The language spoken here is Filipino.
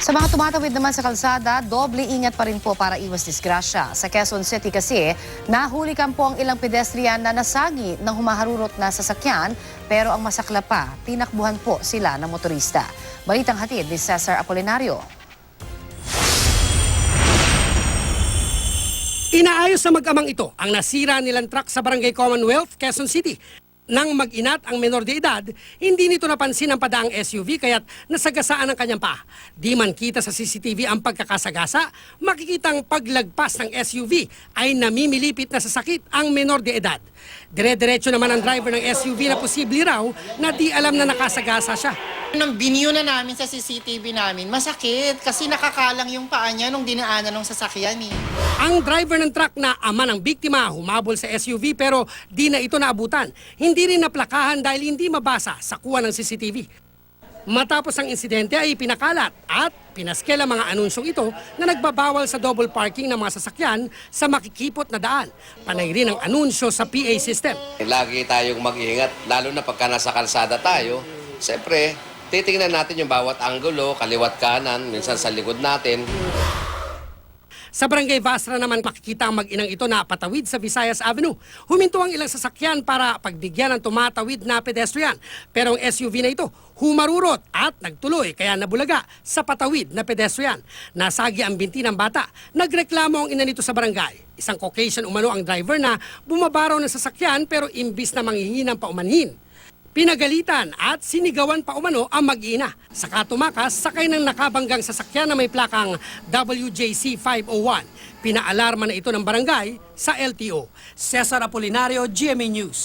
Sa mga tumatawid naman sa kalsada, doble ingat pa rin po para iwas disgrasya. Sa Quezon City kasi, nahulikan po ang ilang pedestrian na nasagi ng humaharurot na sasakyan, pero ang masakla pa, tinakbuhan po sila ng motorista. Balitang hatid ni Cesar Apolinario. Inaayos sa mag-amang ito ang nasira nilang truck sa Barangay Commonwealth, Quezon City. Nang mag-inat ang menor de edad, hindi nito napansin ang padaang SUV kaya't nasagasaan ang kanyang paa. Di man kita sa CCTV ang pagkakasagasa, makikitang paglagpas ng SUV ay namimilipit na sa sakit ang menor de edad. Dire-diretso naman ang driver ng SUV na posible raw na di alam na nakasagasa siya. Nung binyo na namin sa CCTV namin, masakit kasi nakakalang yung paa niya nung dinaanan ng sasakyan eh. Ang driver ng truck na ama ng biktima humabol sa SUV pero di na ito naabutan. Hindi rin naplakahan dahil hindi mabasa sa kuha ng CCTV. Matapos ang insidente ay pinakalat at pinaskel ang mga anunsyong ito na nagbabawal sa double parking ng mga sasakyan sa makikipot na daan. Panay rin ang anunsyo sa PA system. Lagi tayong mag-ingat, lalo na pagka nasa kalsada tayo. Siyempre, titingnan natin yung bawat anggulo, kaliwat kanan, minsan sa likod natin. Sa Barangay Vasra naman makikita ang mag-inang ito na patawid sa Visayas Avenue. Huminto ang ilang sasakyan para pagbigyan ng tumatawid na pedestrian. Pero ang SUV na ito humarurot at nagtuloy kaya nabulaga sa patawid na pedestrian. Nasagi ang binti ng bata. Nagreklamo ang ina nito sa barangay. Isang Caucasian umano ang driver na bumabaraw ng sasakyan pero imbis na manghihingi ng paumanhin. Pinagalitan at sinigawan pa umano ang mag-ina. Saka tumakas, sakay ng nakabanggang sasakyan na may plakang WJC 501. Pinaalarma na ito ng barangay sa LTO. Cesar Apolinario, GMA News.